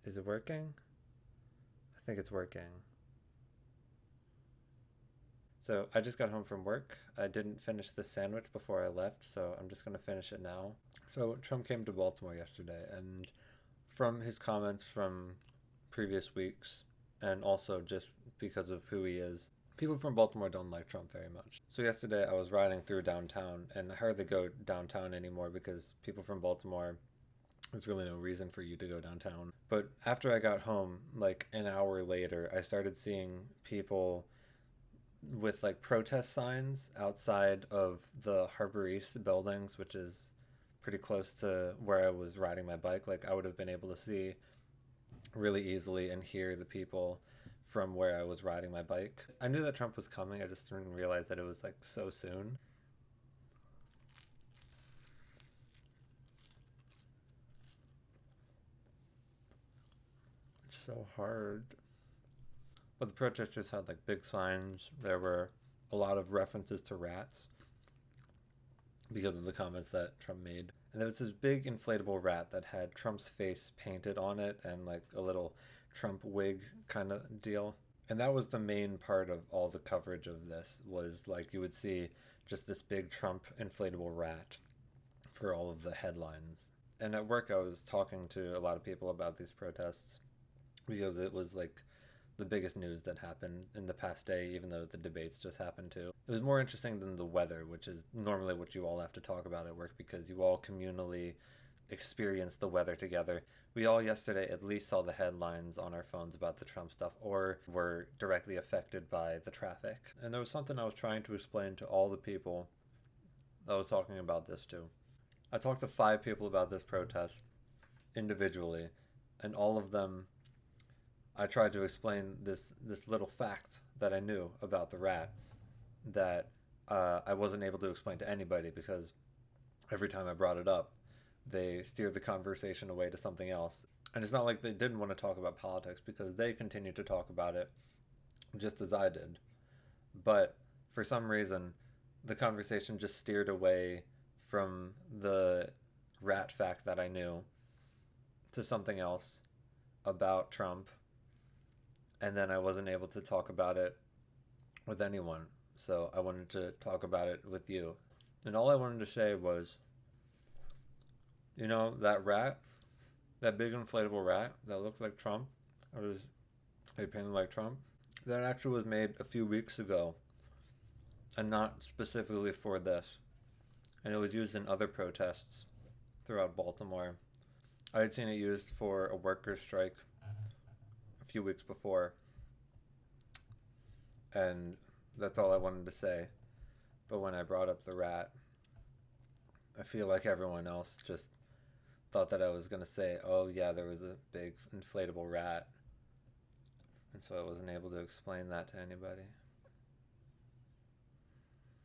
Is it working? I think it's working. So I just got home from work. I didn't finish the sandwich before I left, so I'm just going to finish it now. So Trump came to Baltimore yesterday, and from his comments from previous weeks, and also just because of who he is, people from Baltimore don't like Trump very much. So yesterday I was riding through downtown, and I hardly go downtown anymore because people from Baltimore, there's really no reason for you to go downtown. But after I got home, like an hour later, I started seeing people with like protest signs outside of the Harbor East buildings, which is pretty close to where I was riding my bike. Like I would have been able to see really easily and hear the people from where I was riding my bike. I knew that Trump was coming. I just didn't realize that it was like so soon. It's so hard. But the protesters had like big signs. There were a lot of references to rats because of the comments that Trump made. And there was this big inflatable rat that had Trump's face painted on it and like a little Trump wig kind of deal. And that was the main part of all the coverage of this was like you would see just this big Trump inflatable rat for all of the headlines. And at work I was talking to a lot of people about these protests because it was like the biggest news that happened in the past day, even though the debates just happened too. It was more interesting than the weather, which is normally what you all have to talk about at work because you all communally experience the weather together. We all yesterday at least saw the headlines on our phones about the Trump stuff or were directly affected by the traffic. And there was something I was trying to explain to all the people I was talking about this to. I talked to 5 people about this protest individually, and all of them I tried to explain this little fact that I knew about the rat that I wasn't able to explain to anybody because every time I brought it up, they steered the conversation away to something else. And it's not like they didn't want to talk about politics because they continued to talk about it just as I did. But for some reason, the conversation just steered away from the rat fact that I knew to something else about Trump, and then I wasn't able to talk about it with anyone. So I wanted to talk about it with you. And all I wanted to say was, that rat, that big inflatable rat that looked like Trump, or was they painted like Trump, that actually was made a few weeks ago and not specifically for this. And it was used in other protests throughout Baltimore. I had seen it used for a workers' strike a few weeks before, and that's all I wanted to say. But when I brought up the rat, I feel like everyone else just thought that I was going to say, oh, yeah, there was a big inflatable rat. And so I wasn't able to explain that to anybody.